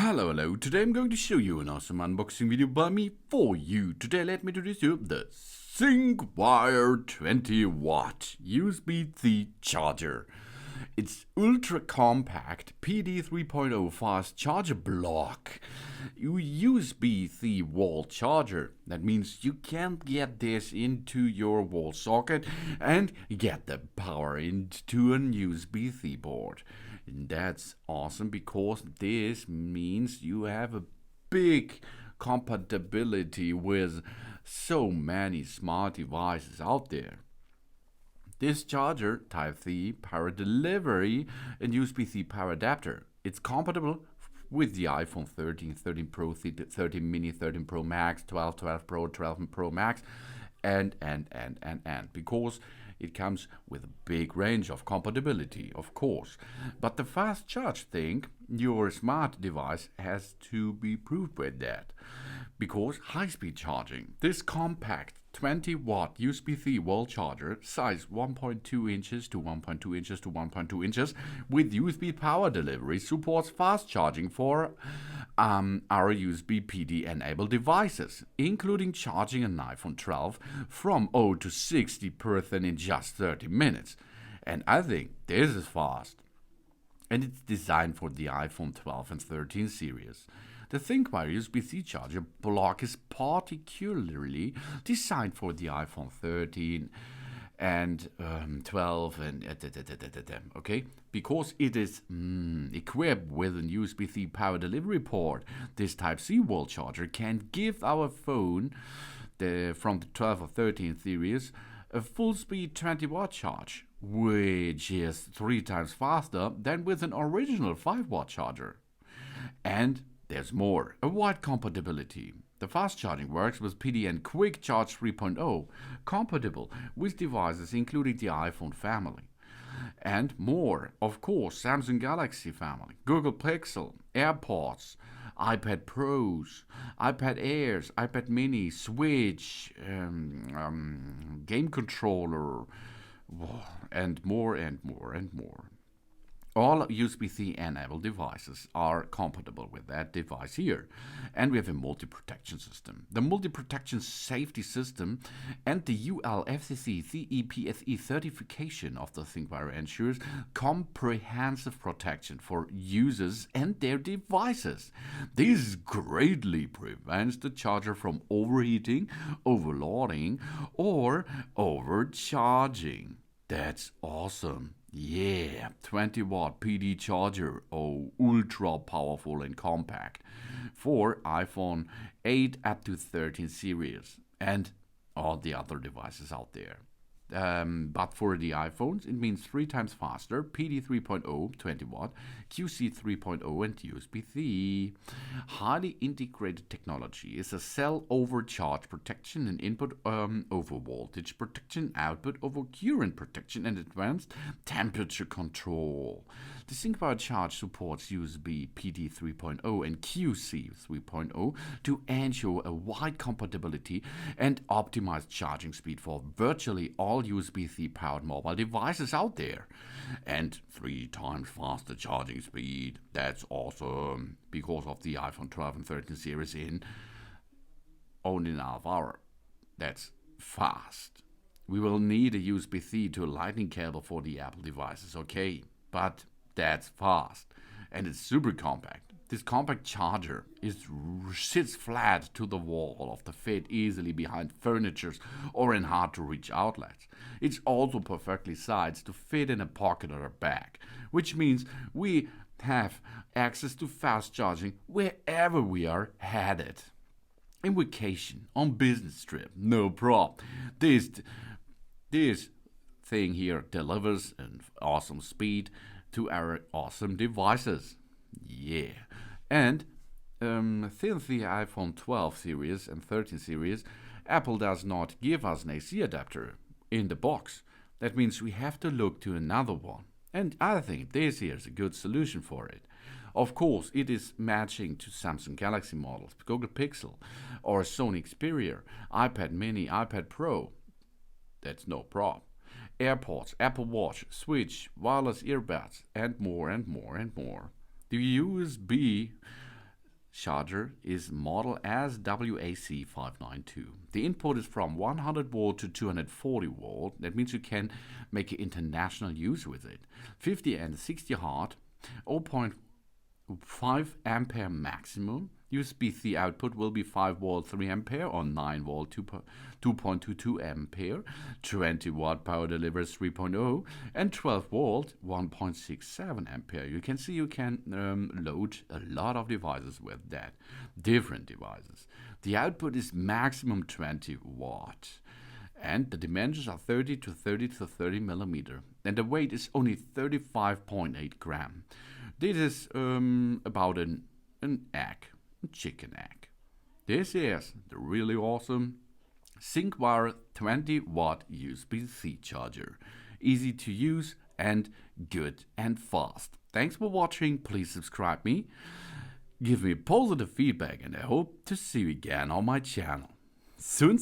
Hello, today I'm going to show you an awesome unboxing video by me for you. Today let me introduce you the Syncwire 20W USB-C charger. It's ultra compact PD 3.0 fast charger block. USB-C wall charger. That means you can get this into your wall socket and get the power into an USB-C board. And that's awesome because this means you have a big compatibility with so many smart devices out there. This charger, Type-C, power delivery, and USB-C power adapter. It's compatible with the iPhone 13, 13 Pro, 13 Mini, 13 Pro Max, 12, 12 Pro, 12 Pro Max, and because it comes with a big range of compatibility, of course. But the fast charge thing, your smart device has to be proved with that. Because high-speed charging, this compact 20-watt USB-C wall charger, size 1.2 inches to 1.2 inches to 1.2 inches, with USB power delivery, supports fast charging for our USB PD-enabled devices, including charging an iPhone 12 from 0 to 60% in just 30 minutes. And I think this is fast. And it's designed for the iPhone 12 and 13 series. The Syncwire USB-C charger block is particularly designed for the iPhone 13 and 12 and okay, because it is equipped with an USB-C power delivery port. This Type-C wall charger can give our phone from the 12 or 13 series a full-speed 20-watt charge, which is 3 times faster than with an original 5-watt charger. And there's more, a wide compatibility. The fast charging works with PD and Quick Charge 3.0, compatible with devices including the iPhone family. And more, of course, Samsung Galaxy family, Google Pixel, AirPods, iPad Pros, iPad Airs, iPad Mini, Switch, game controller, and more and more and more. All USB-C enabled devices are compatible with that device here. And we have a multi-protection system. The multi-protection safety system and the UL/FCC CEPSE certification of the Syncwire ensures comprehensive protection for users and their devices. This greatly prevents the charger from overheating, overloading, or overcharging. That's awesome. Yeah, 20-watt PD charger, ultra powerful and compact for iPhone 8 up to 13 series and all the other devices out there. But for the iPhones, it means 3 times faster, PD 3.0, 20 watt, QC 3.0 and USB-C. Highly integrated technology is a cell overcharge protection and input over voltage protection, output over current protection and advanced temperature control. The Syncwire charge supports USB PD 3.0 and QC 3.0 to ensure a wide compatibility and optimized charging speed for virtually all USB-C powered mobile devices out there. And 3 times faster charging speed. That's awesome. Because of the iPhone 12 and 13 series in only an half hour. That's fast. We will need a USB-C to a lightning cable for the Apple devices, okay? But that's fast. And it's super compact. This compact charger sits flat to the wall of the fit easily behind furniture or in hard-to-reach outlets. It's also perfectly sized to fit in a pocket or a bag, which means we have access to fast charging wherever we are headed. In vacation, on business trip, no problem. This thing here delivers an awesome speed to our awesome devices. Yeah. And since the iPhone 12 series and 13 series, Apple does not give us an AC adapter in the box. That means we have to look to another one. And I think this here is a good solution for it. Of course, it is matching to Samsung Galaxy models, Google Pixel, or Sony Xperia, iPad Mini, iPad Pro. That's no problem. AirPods, Apple Watch, Switch, wireless earbuds, and more and more and more. The USB charger is model SWAC592. The input is from 100 volt to 240 volt. That means you can make international use with it. 50 and 60 Hz, 0.5 ampere maximum. USB-C output will be 5 volt 3 ampere or 9 volt 2.22 ampere. 20 watt power delivers 3.0 and 12 volt 1.67 ampere. You can see you can load a lot of devices with that, different devices. The output is maximum 20 watt. And the dimensions are 30 to 30 millimeter. And the weight is only 35.8 gram. This is about an egg. Chicken egg. This is the really awesome Syncwire 20W USB-C charger. Easy to use and good and fast. Thanks for watching. Please subscribe me. Give me positive feedback and I hope to see you again on my channel. Soon.